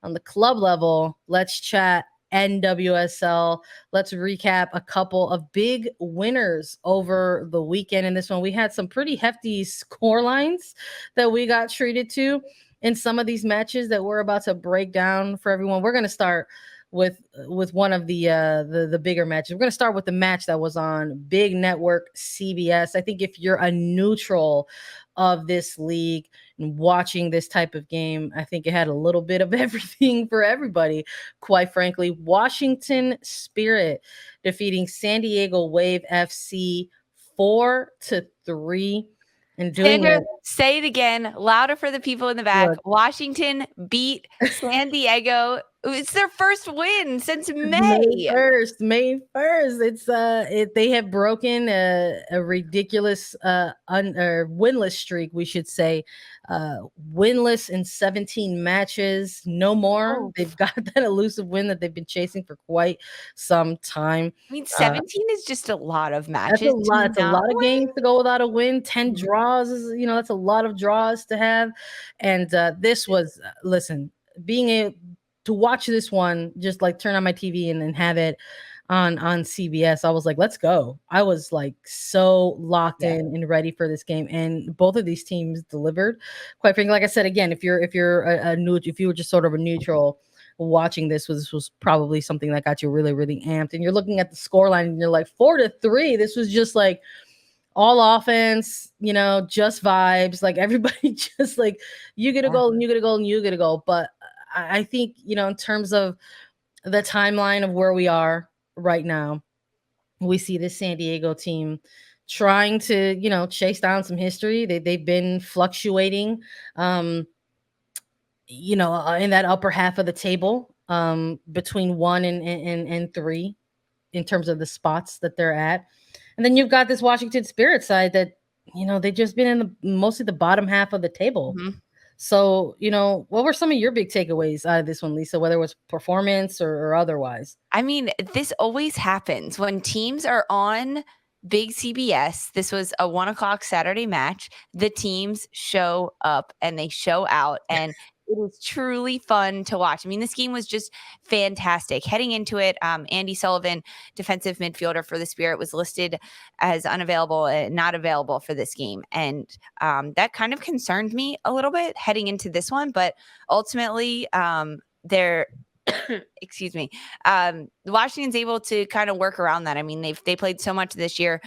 on the club level, let's chat NWSL. Let's recap a couple of big winners over the weekend. In this one, we had some pretty hefty score lines that we got treated to in some of these matches that we're about to break down for everyone. We're going to start with one of the bigger matches. We're going to start with the match that was on big network CBS. I think if you're a neutral of this league and watching this type of game, I think it had a little bit of everything for everybody. Quite frankly, Washington Spirit defeating San Diego Wave FC 4-3 and doing Sandra, it. say it again, louder for the people in the back. Look. Washington beat San Diego. It's their first win since May. May 1st. It's they have broken a ridiculous winless streak, we should say. Winless in 17 matches, no more. Oh. They've got that elusive win that they've been chasing for quite some time. I mean, 17 is just a lot of matches. That's a lot. It's a lot of games to go without a win. 10 Mhm. draws is, that's a lot of draws to have. And this was, listen, being able to watch this one, just like turn on my TV and have it on CBS, I was like, let's go. I was like so locked in and ready for this game, and both of these teams delivered. Quite frankly, like I said, again, if you're if you were just sort of a neutral watching this was probably something that got you really, really amped, and you're looking at the scoreline and you're like 4-3. This was just like all offense, just vibes. Like everybody just like, you get a goal and you get a goal and you get a goal. But I think, in terms of the timeline of where we are right now, we see this San Diego team trying to, chase down some history. They've been fluctuating, in that upper half of the table, between 1 and 3 in terms of the spots that they're at. And then you've got this Washington Spirit side that, they've just been in mostly the bottom half of the table. Mm-hmm. So, what were some of your big takeaways out of this one, Lisa, whether it was performance or otherwise? I mean, this always happens when teams are on big CBS. This was a 1:00 Saturday match. The teams show up and they show out, and it was truly fun to watch. I mean, this game was just fantastic. Heading into it, Andy Sullivan, defensive midfielder for the Spirit, was listed as unavailable, not available for this game. And that kind of concerned me a little bit heading into this one. But ultimately, they're excuse me. Washington's able to kind of work around that. I mean, they played so much this year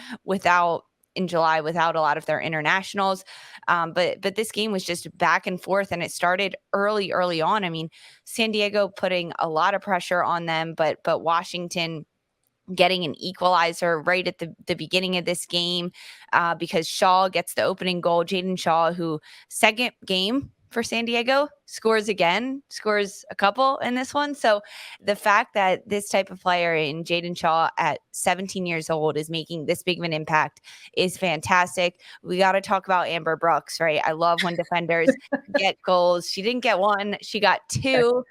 in July without a lot of their internationals. But this game was just back and forth, and it started early on. I mean, San Diego putting a lot of pressure on them, but Washington getting an equalizer right at the beginning of this game, because Shaw gets the opening goal. Jaden Shaw, who second game for San Diego, scores a couple in this one. So the fact that this type of player in Jaden Shaw at 17 years old is making this big of an impact is fantastic. We got to talk about Amber Brooks, right? I love when defenders get goals. She didn't get one, she got two.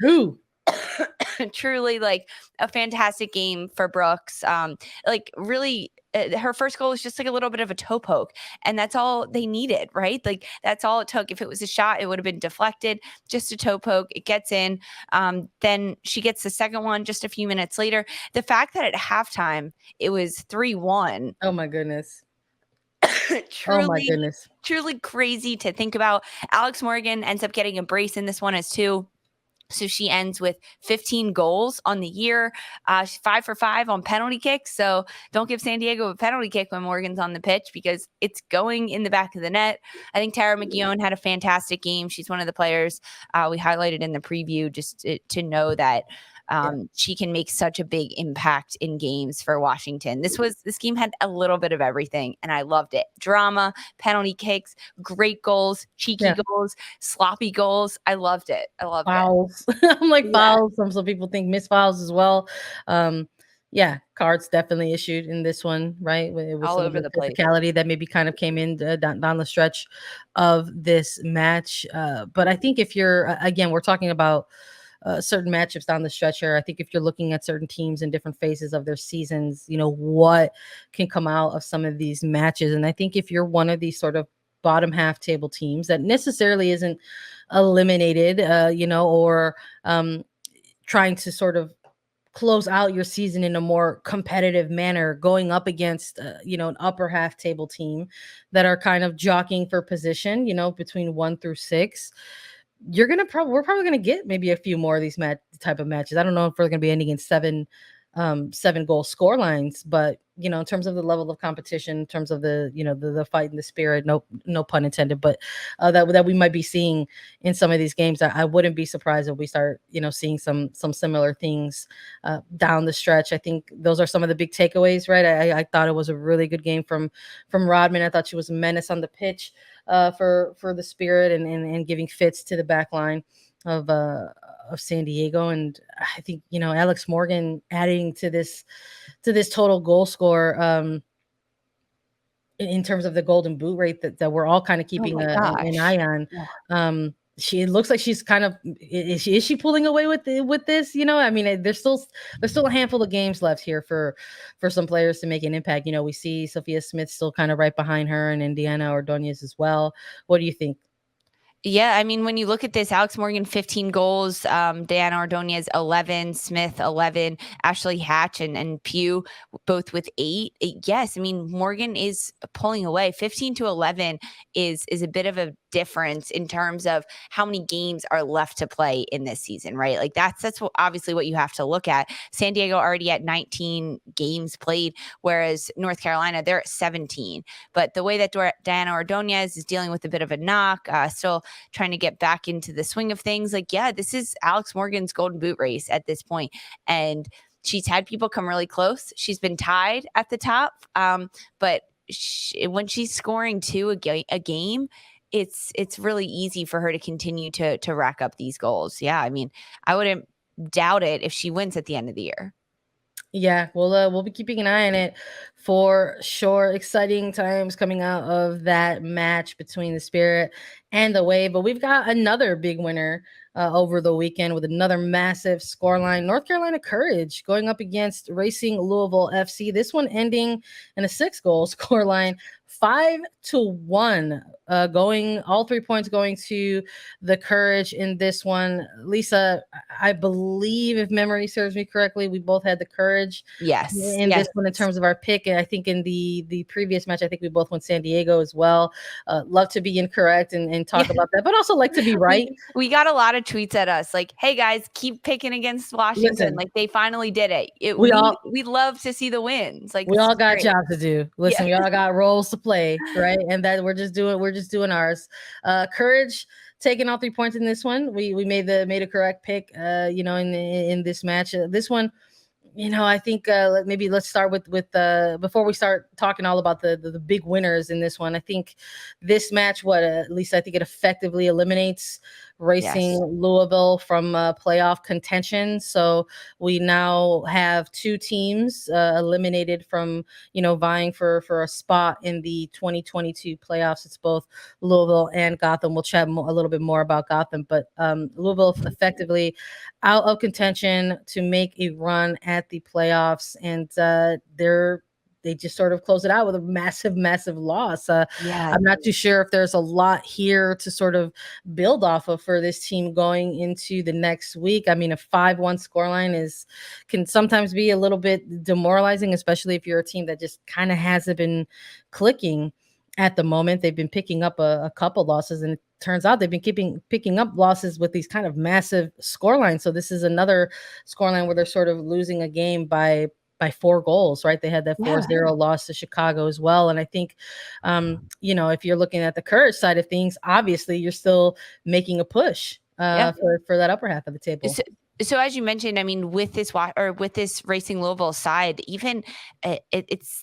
Truly like a fantastic game for Brooks. Really, her first goal was just like a little bit of a toe poke, and that's all they needed, right? Like that's all it took. If it was a shot, it would have been deflected. Just a toe poke, it gets in. Then she gets the second one just a few minutes later. The fact that at halftime it was 3-1. Oh my goodness. Truly, oh my goodness. Truly crazy to think about. Alex Morgan ends up getting a brace in this one as two. So she ends with 15 goals on the year. She's 5 for 5 on penalty kicks. So don't give San Diego a penalty kick when Morgan's on the pitch, because it's going in the back of the net. I think Tara McGeown had a fantastic game. She's one of the players we highlighted in the preview, just to know that she can make such a big impact in games for Washington. This game had a little bit of everything, and I loved it. Drama, penalty kicks, great goals, cheeky goals, sloppy goals. I loved it. Fouls. I'm like fouls. Some people think missed fouls as well. Cards definitely issued in this one, right? It was all over the place. Physicality that maybe kind of came in down the stretch of this match. But I think if you're, again, we're talking about certain matchups down the stretch here. I think if you're looking at certain teams in different phases of their seasons, what can come out of some of these matches. And I think if you're one of these sort of bottom half table teams that necessarily isn't eliminated, or trying to sort of close out your season in a more competitive manner, going up against an upper half table team that are kind of jockeying for position, between 1 through 6. We're probably gonna get maybe a few more of these type of matches. I don't know if we're gonna be ending in 7 goal score lines, but in terms of the level of competition, in terms of the fight and the spirit, no pun intended, but that we might be seeing in some of these games, I wouldn't be surprised if we start seeing some similar things down the stretch. I think those are some of the big takeaways, right? I thought it was a really good game from Rodman. I thought she was a menace on the pitch for the Spirit, and giving fits to the back line of San Diego. And I think Alex Morgan adding to this total goal score in terms of the golden boot rate that we're all kind of Oh keeping my an gosh. eye on. Yeah. She looks like she's kind of is she pulling away with this? I mean, there's still a handful of games left here for some players to make an impact. We see Sophia Smith still kind of right behind her, and Indiana Ordonez as well. What do you think? Yeah, I mean, when you look at this, Alex Morgan, 15 goals, Diana Ordonez, 11, Smith, 11, Ashley Hatch and Pugh, both with 8. Yes, I mean, Morgan is pulling away. 15 to 11 is a bit of a difference in terms of how many games are left to play in this season, right? Like that's obviously what you have to look at. San Diego already at 19 games played, whereas North Carolina, they're at 17. But the way that Diana Ordonez is dealing with a bit of a knock, still trying to get back into the swing of things. Like, yeah, this is Alex Morgan's golden boot race at this point. And she's had people come really close. She's been tied at the top. But when she's scoring 2 a game, it's really easy for her to continue to rack up these goals. Yeah, I mean, I wouldn't doubt it if she wins at the end of the year. Yeah, we'll be keeping an eye on it for sure. Exciting times coming out of that match between the Spirit and the Wave. But we've got another big winner over the weekend with another massive scoreline. North Carolina Courage going up against Racing Louisville FC. This one ending in a 6-goal scoreline, 5-1. Going all 3 points going to the Courage in this one. Lisa, I believe, if memory serves me correctly, we both had the Courage Yes. in this one in terms of our pick. And I think in the previous match, I think we both went San Diego as well. Love to be incorrect and talk about that, but also like to be right. We got a lot of tweets at us like, hey guys, keep picking against Washington. Listen, like they finally did it. We love to see the wins. Like we all got great. jobs to do. Listen, we all got roles to play, right? And that we're just doing ours. Courage taking all 3 points in this one. We made a correct pick in this match. This one, I think maybe let's start with before we start talking all about the big winners in this one. I think this match, at least I think it effectively eliminates Racing Louisville from playoff contention. So we now have 2 teams eliminated from vying for a spot in the 2022 playoffs. It's both Louisville and Gotham. We'll chat a little bit more about Gotham, but Louisville effectively out of contention to make a run at the playoffs, and they just sort of close it out with a massive loss. I'm not too sure if there's a lot here to sort of build off of for this team going into the next week. I mean, a 5-1 scoreline can sometimes be a little bit demoralizing, especially if you're a team that just kind of hasn't been clicking at the moment. They've been picking up a couple losses, and it turns out they've been picking up losses with these kind of massive scorelines. So this is another scoreline where they're sort of losing a game by 4 goals, right? They had that 4-0 loss to Chicago as well. And I think, if you're looking at the Courage side of things, obviously you're still making a push for that upper half of the table. So as you mentioned, I mean, with this Racing Louisville side, even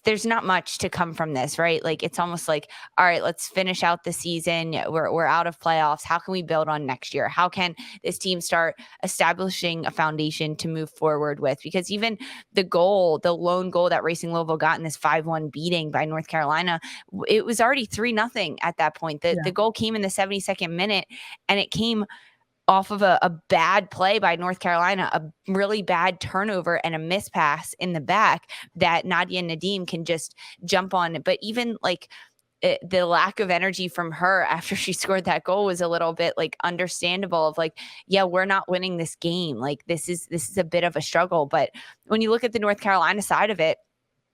there's not much to come from this, right? Like it's almost like, all right, let's finish out the season. We're out of playoffs. How can we build on next year? How can this team start establishing a foundation to move forward with? Because even the lone goal that Racing Louisville got in this 5-1 beating by North Carolina, it was already 3-0 at that point. The goal came in the 72nd minute, and it came off of a bad play by North Carolina, a really bad turnover and a mispass in the back that Nadia Nadim can just jump on. But even like the lack of energy from her after she scored that goal was a little bit like understandable of like, yeah, we're not winning this game. Like this is a bit of a struggle. But when you look at the North Carolina side of it,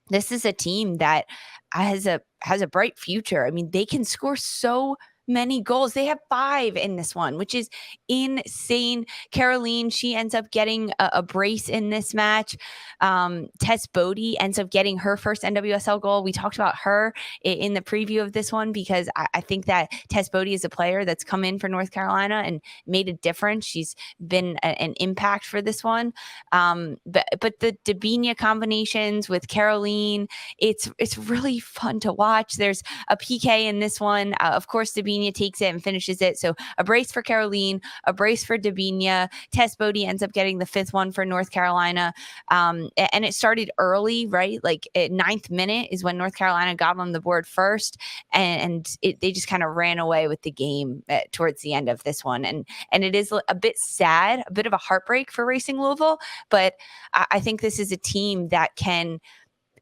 this is a team that has a bright future. I mean, they can score so many goals. They have 5 in this one, which is insane. Caroline, she ends up getting a brace in this match. Tess Bodie ends up getting her first NWSL goal. We talked about her in the preview of this one because I think that Tess Bodie is a player that's come in for North Carolina and made a difference. She's been an impact for this one. But the Dabinia combinations with Caroline, it's really fun to watch. There's a PK in this one. Of course, Dabinia takes it and finishes it. So a brace for Caroline, a brace for Dabinia. Tess Bodie ends up getting the 5th one for North Carolina. And it started early, right? Like at 9th minute is when North Carolina got on the board first. And they just kind of ran away with the game towards the end of this one. And it is a bit sad, a bit of a heartbreak for Racing Louisville. But I think this is a team that can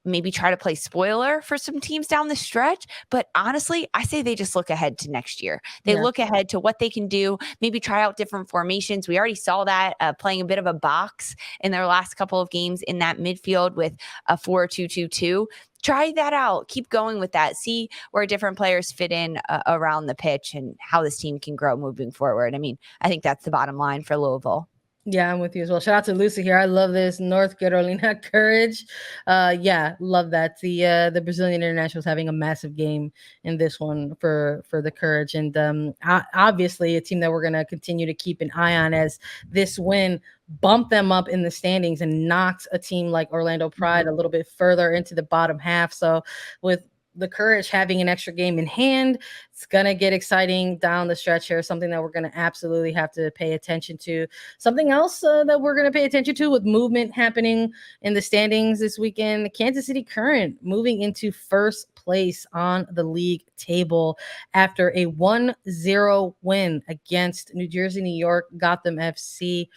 maybe try to play spoiler for some teams down the stretch. But honestly, I say they just look ahead to next year. They look ahead to what they can do, maybe try out different formations. We already saw that playing a bit of a box in their last couple of games in that midfield with a 4-2-2-2. Try that out. Keep going with that. See where different players fit in around the pitch and how this team can grow moving forward. I mean, I think that's the bottom line for Louisville. Yeah, I'm with you as well. Shout out to Lucy here. I love this North Carolina courage. Yeah, love that. The Brazilian international is having a massive game in this one for the courage, and obviously a team that we're gonna continue to keep an eye on as this win bumped them up in the standings and knocked a team like Orlando Pride a little bit further into the bottom half. So with the courage having an extra game in hand, it's gonna get exciting down the stretch here. Something that we're gonna absolutely have to pay attention to. Something else that we're gonna pay attention to with movement happening in the standings this weekend. Kansas City Current moving into first place on the league table after a 1-0 win against New Jersey, New York, Gotham FC.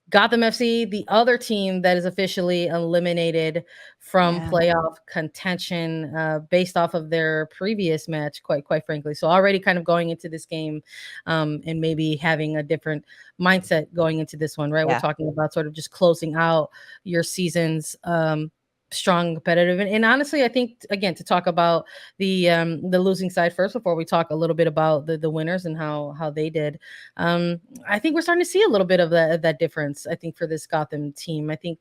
Gotham FC, the other team that is officially eliminated from playoff contention based off of their previous match, quite frankly. So already kind of going into this game and maybe having a different mindset going into this one, right? Yeah. We're talking about sort of just closing out your season's strong competitive and honestly I think again to talk about the losing side first before we talk a little bit about the winners and how they did. I think we're starting to see a little bit of that difference. I think for this Gotham team, I think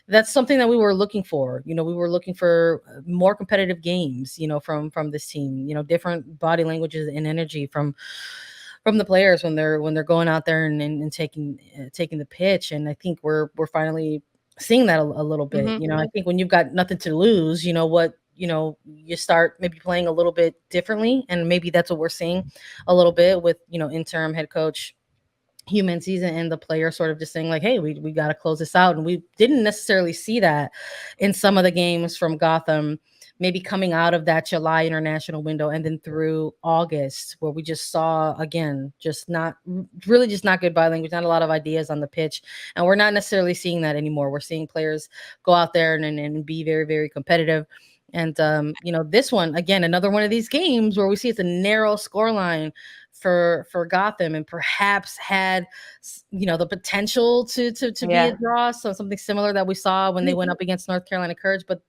that's something that we were looking for. We were looking for more competitive games, from this team, different body languages and energy from the players when they're going out there and taking the pitch. And I think we're finally seeing that a little bit. I think when you've got nothing to lose, you start maybe playing a little bit differently. And maybe that's what we're seeing a little bit with, interim head coach Hugh Menzies and the player sort of just saying like, hey, we got to close this out. And we didn't necessarily see that in some of the games from Gotham, maybe coming out of that July international window and then through August, where we just saw, again, just not good body language, not a lot of ideas on the pitch. And we're not necessarily seeing that anymore. We're seeing players go out there and be very, very competitive. And, this one, again, another one of these games where we see it's a narrow scoreline for Gotham and perhaps had, the potential to be a draw. So something similar that we saw when they went up against North Carolina Courage, but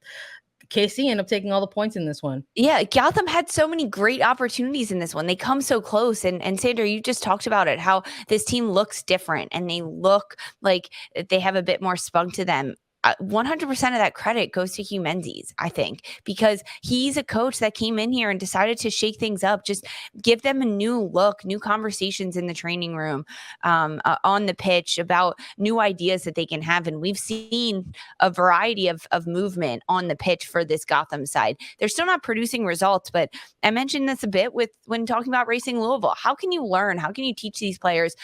KC ended up taking all the points in this one. Yeah, Gotham had so many great opportunities in this one. They come so close. And Sandra, you just talked about it, how this team looks different and they look like they have a bit more spunk to them. 100% of that credit goes to Hugh Menzies, I think, because he's a coach that came in here and decided to shake things up, just give them a new look, new conversations in the training room, on the pitch about new ideas that they can have. And we've seen a variety of movement on the pitch for this Gotham side. They're still not producing results, but I mentioned this a bit when talking about Racing Louisville. How can you learn? How can you teach these players,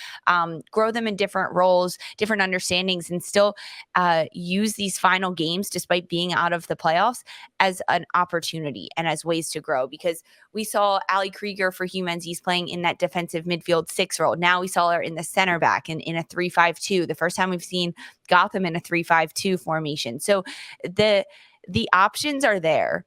grow them in different roles, different understandings, and still use these final games, despite being out of the playoffs, as an opportunity and as ways to grow? Because we saw Ali Krieger for Hugh Menzies playing in that defensive midfield 6 role. Now we saw her in the center back and in a 3-5-2. The first time we've seen Gotham in a 3-5-2 formation. So the options are there.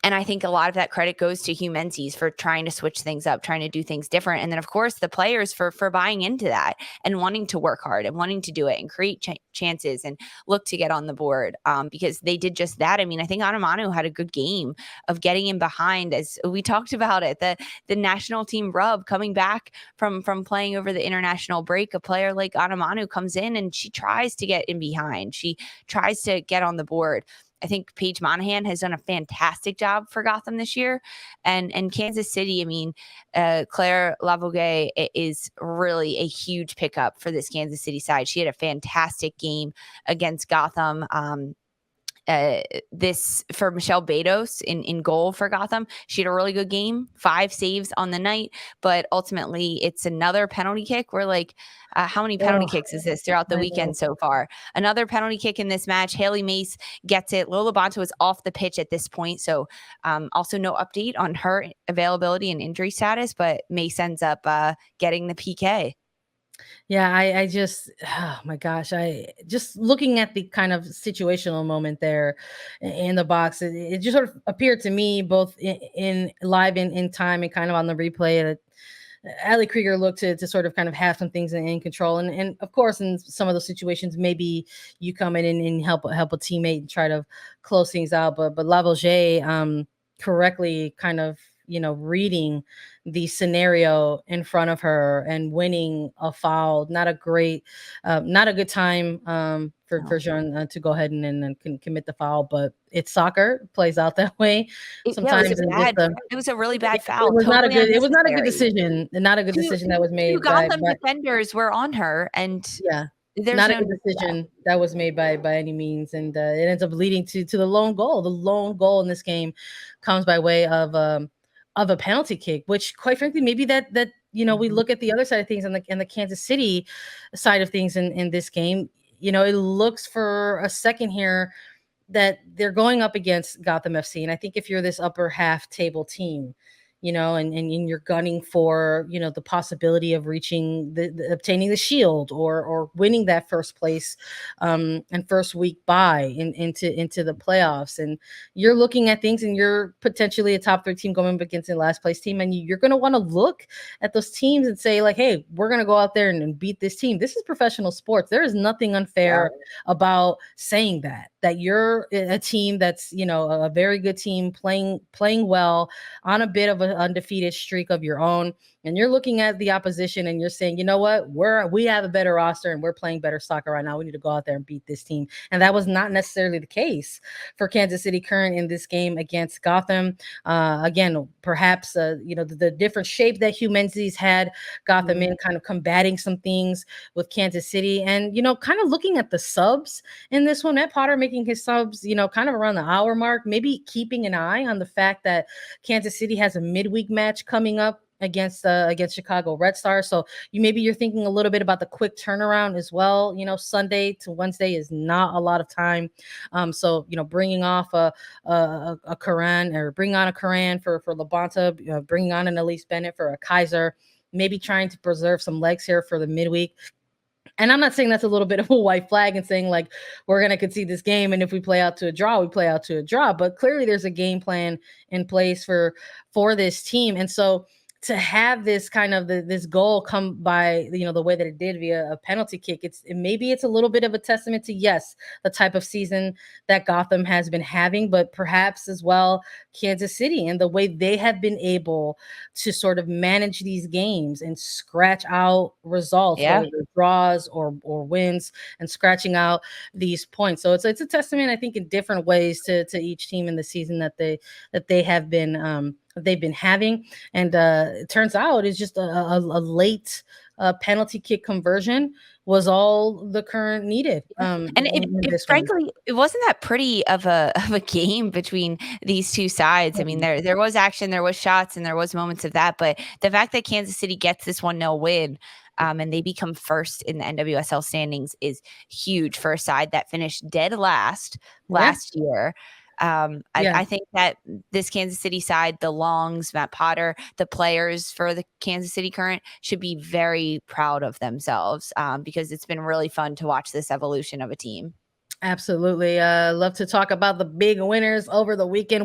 And I think a lot of that credit goes to Hugh Menzies for trying to switch things up, trying to do things different. And then, of course, the players for buying into that and wanting to work hard and wanting to do it and create chances and look to get on the board, because they did just that. I mean, I think Anamanu had a good game of getting in behind, as we talked about it, the national team rub coming back from playing over the international break. A player like Anamanu comes in and she tries to get in behind. She tries to get on the board. I think Paige Monahan has done a fantastic job for Gotham this year. And Kansas City, I mean, Claire Lavogue is really a huge pickup for this Kansas City side. She had a fantastic game against Gotham. This for Michelle Bedos in goal for Gotham. She had a really good game, 5 saves on the night, but ultimately it's another penalty kick. We're like, how many penalty kicks is this throughout the weekend so far? Another penalty kick in this match. Haley Mace gets it. Lola Bonto is off the pitch at this point, so also no update on her availability and injury status, but Mace ends up getting the PK. Yeah, I just, oh my gosh, I just looking at the kind of situational moment there in the box, it just sort of appeared to me both in live in time and kind of on the replay that Ali Krieger looked to sort of kind of have some things in control. And of course, in some of those situations, maybe you come in and help a teammate and try to close things out. But Lavoisier correctly kind of, reading the scenario in front of her and winning a foul. Not a good time for Jean to go ahead and can commit the foul, but it's soccer, plays out that way Yeah, sometimes. it was a really bad foul. It was not a Totally good. It was not a good unnecessary. decision. Not a good decision that was Two made by. Gotham defenders were on her, and Yeah, there's not a no good need for that. decision that was made by any means, and it ends up leading to the lone goal. The lone goal in this game comes by way of a penalty kick, which, quite frankly, maybe that we Mhm. look at the other side of things and the Kansas City side of things in this game. It looks for a second here that they're going up against Gotham FC. And I think if you're this upper half table team, and you're gunning for, the possibility of reaching obtaining the shield or winning that first place and first week bye into the playoffs. And you're looking at things and you're potentially a top 3 team going up against a last place team. And you're going to want to look at those teams and say, like, hey, we're going to go out there and beat this team. This is professional sports. There is nothing unfair about saying that you're a team that's, a very good team playing well on a bit of an undefeated streak of your own, and you're looking at the opposition and you're saying, you know what, we have a better roster and we're playing better soccer right now. We need to go out there and beat this team. And that was not necessarily the case for Kansas City Current in this game against Gotham. Again, perhaps the different shape that Hugh Menzies had Gotham in, kind of combating some things with Kansas City, and kind of looking at the subs in this one. Matt Potter making his subs, kind of around the hour mark, maybe keeping an eye on the fact that Kansas City has a midweek match coming up against Chicago Red Stars. So you're thinking a little bit about the quick turnaround as well. Sunday to Wednesday is not a lot of time. So bringing off a Karan, or bring on a Karan for Labonta, bringing on an Elise Bennett for a Kaiser, maybe trying to preserve some legs here for the midweek. And I'm not saying that's a little bit of a white flag and saying, like, we're going to concede this game, and if we play out to a draw, we play out to a draw. But clearly there's a game plan in place for this team. And so to have this kind of this goal come by, the way that it did via a penalty kick, maybe it's a little bit of a testament to, yes, the type of season that Gotham has been having, but perhaps as well Kansas City and the way they have been able to sort of manage these games and scratch out results, Yeah. whether they're draws or wins, and scratching out these points. So it's a testament, I think, in different ways to each team in the season that they have been they've been having. And it turns out it's just a late penalty kick conversion was all the Current needed. And In it this one. frankly, it wasn't that pretty of a game between these two sides. I mean, there was action, there was shots, and there was moments of that. But the fact that Kansas City gets this 1-0 win, and they become first in the NWSL standings is huge for a side that finished dead last year. I think that this Kansas City side, the Longs, Matt Potter, the players for the Kansas City Current should be very proud of themselves, because it's been really fun to watch this evolution of a team. Absolutely. Love to talk about the big winners over the weekend.